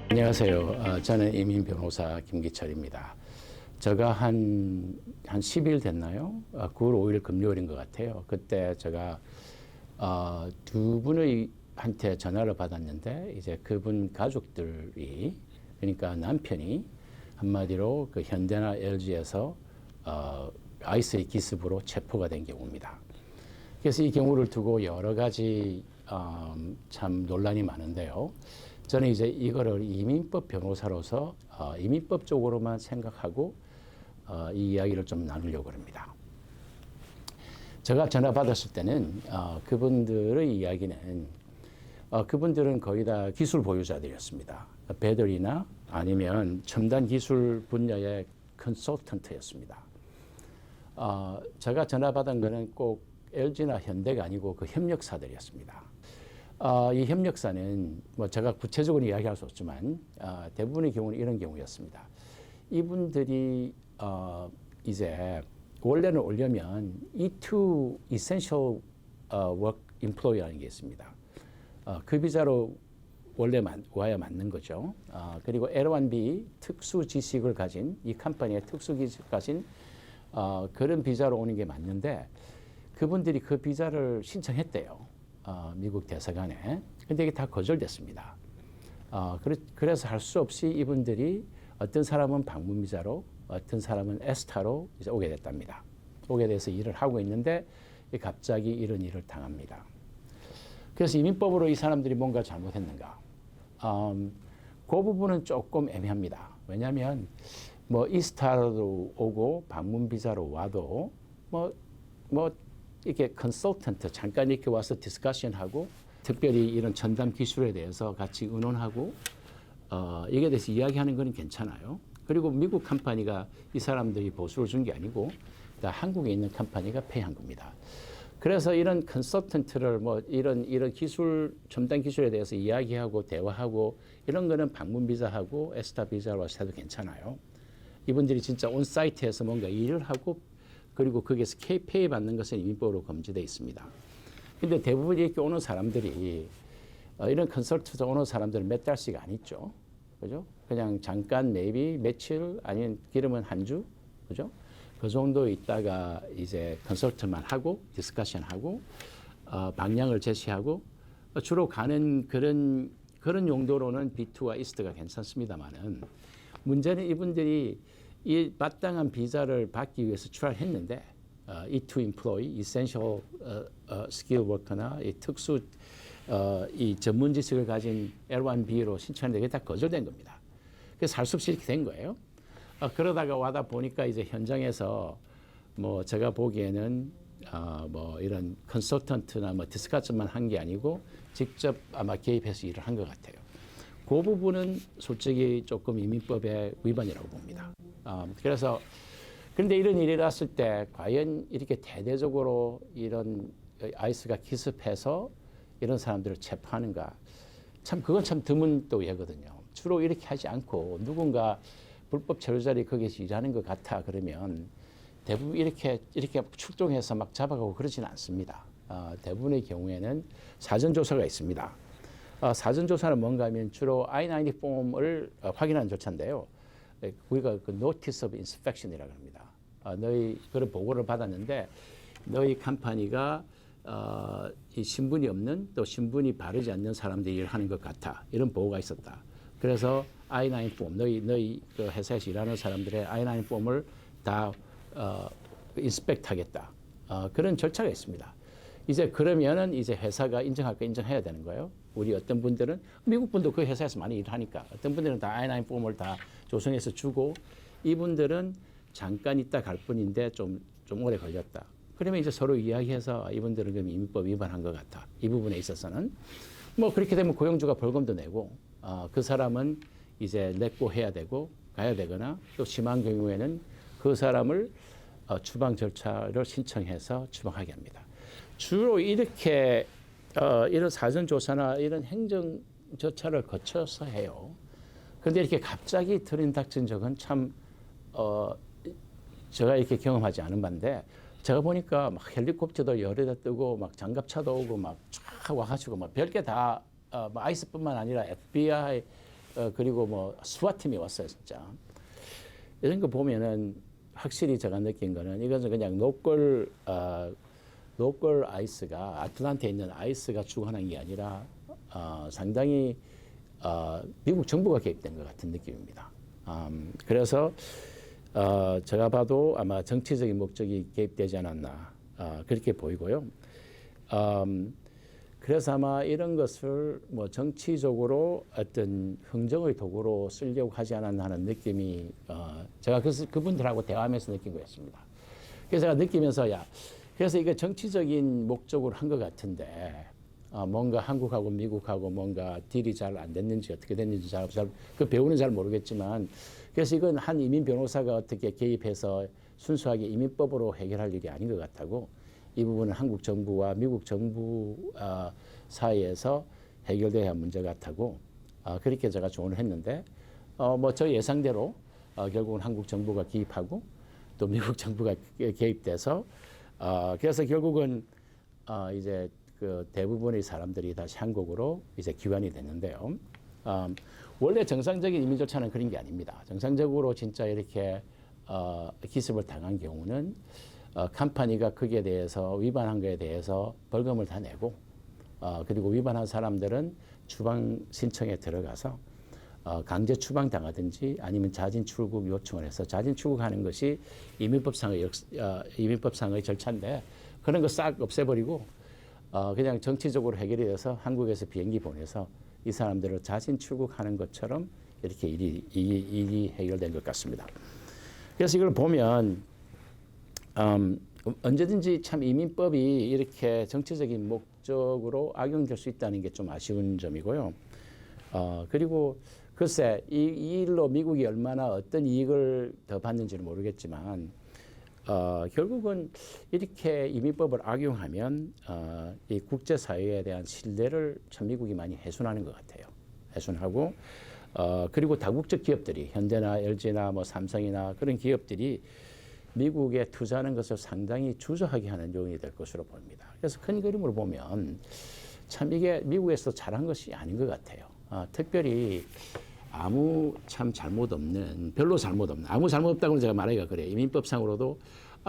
안녕하세요. 저는 이민 변호사 김기철입니다. 제가 한 10일 됐나요? 9월 5일 금요일인 것 같아요. 그때 제가 두 분의 한테 전화를 받았는데 이제 그분 가족들이, 그러니까 남편이 한마디로 그 현대나 LG에서 아이스의 기습으로 체포가 된 경우입니다. 그래서 이 경우를 두고 여러 가지 참 논란이 많은데요. 저는 이제 이거를 이민법 변호사로서 이민법 쪽으로만 생각하고 이 이야기를 좀 나누려고 합니다. 제가 전화 받았을 때는 그분들의 이야기는 그분들은 거의 다 기술 보유자들이었습니다. 배터리나 아니면 첨단 기술 분야의 컨설턴트였습니다. 제가 전화 받은 거는 꼭 LG나 현대가 아니고 그 협력사들이었습니다. 이 협력사는 뭐 제가 구체적으로 이야기할 수 없지만 대부분의 경우는 이런 경우였습니다. 이분들이 이제 원래는 오려면 E2 Essential Work Employee라는 게 있습니다. 그 비자로 원래 와야 맞는 거죠. 그리고 L1B 특수 지식을 가진 이 컴퍼니의 특수 지식을 가진 그런 비자로 오는 게 맞는데 그분들이 그 비자를 신청했대요. 미국 대사관에. 근데 이게 다 거절됐습니다. 그래서 할 수 없이 이분들이 어떤 사람은 방문 비자로, 어떤 사람은 에스타로 이제 오게 됐답니다. 오게 돼서 일을 하고 있는데 갑자기 이런 일을 당합니다. 그래서 이민법으로 이 사람들이 뭔가 잘못했는가? 그 부분은 조금 애매합니다. 왜냐하면 뭐 이스타로 오고 방문 비자로 와도 뭐 이렇게 컨설턴트 잠깐 이렇게 와서 디스커션하고 특별히 이런 전담 기술에 대해서 같이 의논하고 이게 대해서 이야기하는 건 괜찮아요. 그리고 미국 컴퍼니가 이 사람들이 보수를 준 게 아니고 다 한국에 있는 컴퍼니가 페이한 겁니다. 그래서 이런 컨설턴트를 뭐 이런 기술 첨단 기술에 대해서 이야기하고 대화하고 이런 거는 방문 비자하고 에스타 비자로 와서 해도 괜찮아요. 이분들이 진짜 온 사이트에서 뭔가 일을 하고 그리고 거기에서 페이 받는 것은 이민법으로 금지되어 있습니다. 근데 대부분 이렇게 오는 사람들이 이런 컨설턴트 오는 사람들은 몇 달씩 안 있죠. 그죠? 그냥 잠깐 maybe 며칠 아니면 길으면 한 주. 그죠? 그 정도 있다가 이제 컨설턴트만 하고 디스커션하고 방향을 제시하고 주로 가는 그런 용도로는 B2와 이스트가 괜찮습니다만은 문제는 이분들이 이 마땅한 비자를 받기 위해서 출발했는데 E2 Employee, Essential Skill Worker나 이 특수 이 전문 지식을 가진 L1B로 신청했는데 그게 다 거절된 겁니다. 그래서 할 수 없이 이렇게 된 거예요. 그러다가 와다 보니까 이제 현장에서 뭐 제가 보기에는 뭐 이런 컨설턴트나 뭐 디스커션만 한 게 아니고 직접 아마 개입해서 일을 한 것 같아요. 그 부분은 솔직히 조금 이민법의 위반이라고 봅니다. 그래서 그런데 이런 일이 났을 때 과연 이렇게 대대적으로 이런 아이스가 기습해서 이런 사람들을 체포하는가? 참 그건 참 드문 또 예거든요. 주로 이렇게 하지 않고 누군가 불법 체류자리 거기서 일하는 것 같아 그러면 대부분 이렇게 출동해서 막 잡아가고 그러지는 않습니다. 대부분의 경우에는 사전조사가 있습니다. 사전조사는 뭔가 하면 주로 I-90 폼을 확인하는 절차인데요. 우리가 그 Notice of Inspection이라고 합니다. 너희 그런 보고를 받았는데 너희 컴퍼니가 이 신분이 없는 또 신분이 바르지 않는 사람들이 일을 하는 것 같아. 이런 보고가 있었다. 그래서 I-9 폼, 너희 그 회사에서 일하는 사람들의 I-9 폼을 다 인스펙트 하겠다. 그런 절차가 있습니다. 이제 그러면은 이제 회사가 인정할 거 인정해야 되는 거예요. 우리 어떤 분들은 미국 분도 그 회사에서 많이 일하니까 어떤 분들은 다 I-9 폼을 다 조성해서 주고 이분들은 잠깐 있다 갈 뿐인데 좀 오래 걸렸다. 그러면 이제 서로 이야기해서 이분들은 그럼 이민법 위반한 것 같아. 이 부분에 있어서는 뭐 그렇게 되면 고용주가 벌금도 내고 그 사람은 이제 냈고 해야 되고 가야 되거나 또 심한 경우에는 그 사람을 추방 절차를 신청해서 추방하게 합니다. 주로 이렇게 이런 사전조사나 이런 행정 절차를 거쳐서 해요. 그런데 이렇게 갑자기 들이닥친 적은 참 제가 이렇게 경험하지 않은 바인데 제가 보니까 막 헬리콥터도 여러 대 뜨고 막 장갑차도 오고 막 쫙 와가지고 막 별게 다 뭐 아이스뿐만 아니라 FBI 그리고 뭐 스와팀이 왔어요 진짜. 이런 거 보면은 확실히 제가 느낀 거는 이것은 그냥 로컬 아이스가 아틀란타에 있는 아이스가 주관한 게 아니라 상당히 미국 정부가 개입된 것 같은 느낌입니다. 그래서 제가 봐도 아마 정치적인 목적이 개입되지 않았나 그렇게 보이고요. 그래서 아마 이런 것을 뭐 정치적으로 어떤 흥정의 도구로 쓰려고 하지 않았나 하는 느낌이 제가 그분들하고 대화하면서 느낀 거였습니다. 그래서 제가 느끼면서 그래서 이게 정치적인 목적으로 한 것 같은데 뭔가 한국하고 미국하고 뭔가 딜이 잘 안 됐는지 어떻게 됐는지 그 배우는 잘 모르겠지만 그래서 이건 한 이민 변호사가 어떻게 개입해서 순수하게 이민법으로 해결할 일이 아닌 것 같다고 이 부분은 한국 정부와 미국 정부 사이에서 해결돼야 할 문제 같다고 그렇게 제가 조언을 했는데 뭐 저 예상대로 결국은 한국 정부가 개입하고 또 미국 정부가 개입돼서 그래서 결국은 이제 그 대부분의 사람들이 다시 한국으로 이제 귀환이 됐는데요. 원래 정상적인 이민 절차는 그런 게 아닙니다. 정상적으로 진짜 이렇게 기습을 당한 경우는 컴퍼니가 거기에 대해서 위반한 거에 대해서 벌금을 다 내고 그리고 위반한 사람들은 추방 신청에 들어가서 강제 추방 당하든지 아니면 자진 출국 요청을 해서 자진 출국하는 것이 이민법상의 절차인데 그런 거 싹 없애버리고 그냥 정치적으로 해결이 돼서 한국에서 비행기 보내서 이 사람들을 자진 출국하는 것처럼 이렇게 일이 해결된 것 같습니다. 그래서 이걸 보면 언제든지 참 이민법이 이렇게 정치적인 목적으로 악용될 수 있다는 게 좀 아쉬운 점이고요. 그리고 글쎄 이 일로 미국이 얼마나 어떤 이익을 더 받는지는 모르겠지만 결국은 이렇게 이민법을 악용하면 이 국제사회에 대한 신뢰를 참 미국이 많이 훼손하는 것 같아요. 훼손하고 그리고 다국적 기업들이 현대나 LG나 뭐 삼성이나 그런 기업들이 미국에 투자하는 것을 상당히 주저하게 하는 요인이 될 것으로 보입니다. 그래서 큰 그림으로 보면 참 이게 미국에서 잘한 것이 아닌 것 같아요. 특별히 아무 참 잘못 없는, 별로 잘못 없는, 아무 잘못 없다고는 제가 말하기가 그래요. 이민법상으로도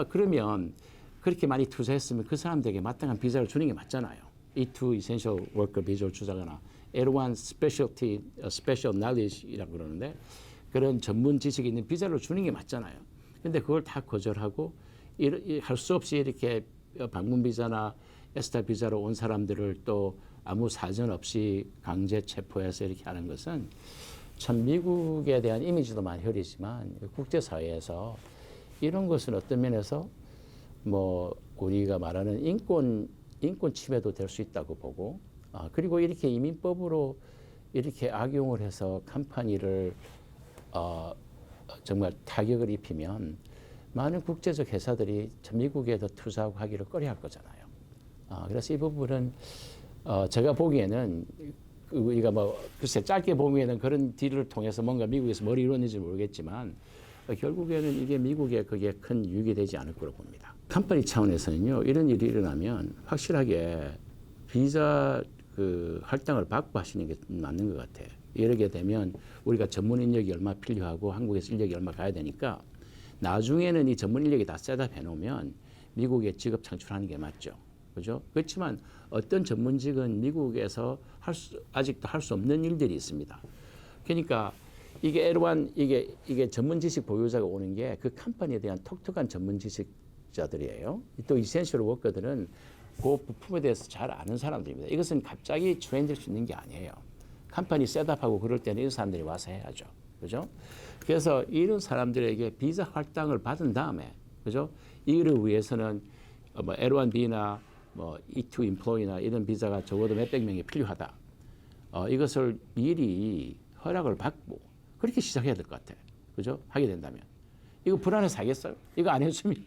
그러면 그렇게 많이 투자했으면 그 사람들에게 마땅한 비자를 주는 게 맞잖아요. E2 Essential Worker 비자를 주자거나 L1 Specialty Special Knowledge이라고 그러는데 그런 전문 지식이 있는 비자를 주는 게 맞잖아요. 근데 그걸 다 거절하고 할 수 없이 이렇게 방문 비자나 에스타 비자로 온 사람들을 또 아무 사전 없이 강제 체포해서 이렇게 하는 것은 참 미국에 대한 이미지도 많이 흐리지만 국제사회에서 이런 것은 어떤 면에서 뭐 우리가 말하는 인권 침해도 될 수 있다고 보고 그리고 이렇게 이민법으로 이렇게 악용을 해서 컴퍼니를 정말 타격을 입히면 많은 국제적 회사들이 미국에 더 투자하고 하기를 꺼려할 거잖아요. 그래서 이 부분은 제가 보기에는 우리가 뭐 글쎄 짧게 보기에는 그런 딜을 통해서 뭔가 미국에서 뭘 이루었는지 모르겠지만 결국에는 이게 미국에 그게 큰 유익이 되지 않을 거로 봅니다. 컴퍼니 차원에서는요 이런 일이 일어나면 확실하게 비자 그 할당을 받고 하시는 게 맞는 것 같아요. 이러게 되면 우리가 전문 인력이 얼마 필요하고 한국에서 인력이 얼마 가야 되니까 나중에는 이 전문 인력이 다 셋업해 놓으면 미국에 직업 창출하는 게 맞죠. 그죠? 그렇지만 어떤 전문직은 미국에서 아직도 할 수 없는 일들이 있습니다. 그러니까 이게 L1 이게 전문 지식 보유자가 오는 게 그 컴퍼니에 대한 독특한 전문 지식자들이에요. 또 이센셜 워커들은 그 부품에 대해서 잘 아는 사람들입니다. 이것은 갑자기 트레인될 수 있는 게 아니에요. 컴퍼니 셋업하고 그럴 때는 이런 사람들이 와서 해야죠. 그죠? 그래서 이런 사람들에게 비자 할당을 받은 다음에, 그죠? 이를 위해서는 뭐 L1B나 뭐 E2 employee나 이런 비자가 적어도 몇백 명이 필요하다. 이것을 미리 허락을 받고 그렇게 시작해야 될 것 같아. 그죠? 하게 된다면. 이거 불안해서 하겠어요? 이거 안 해주면,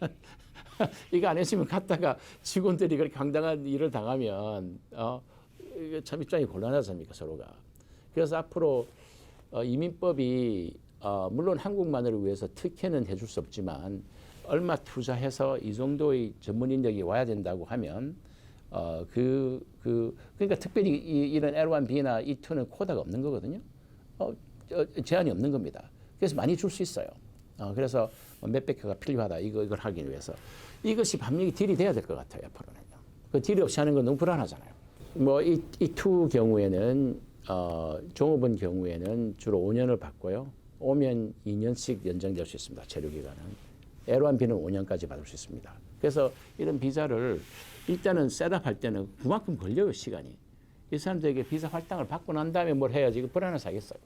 이거 안 해주면 갔다가 직원들이 그렇게 황당한 일을 당하면, 이게 참 입장이 곤란하지 않습니까, 서로가. 그래서 앞으로 이민법이 물론 한국만을 위해서 특혜는 해줄 수 없지만 얼마 투자해서 이 정도의 전문 인력이 와야 된다고 하면 그러니까 특별히 이런 L1B나 E2는 코다가 없는 거거든요. 제한이 없는 겁니다. 그래서 많이 줄 수 있어요. 그래서 몇백 회가 필요하다 이걸 하기 위해서 이것이 밤력이 딜이 돼야 될 것 같아요. 앞으로는요. 그 딜이 없이 하는 건 너무 불안하잖아요. 뭐 E2 경우에는 종업원 경우에는 주로 5년을 받고요. 오면 2년씩 연장될 수 있습니다. 체류 기간은. L1B는 5년까지 받을 수 있습니다. 그래서 이런 비자를 일단은 셋업할 때는 그만큼 걸려요, 시간이. 이 사람들에게 비자 할당을 받고 난 다음에 뭘 해야지 이거 불안해서 하겠어요.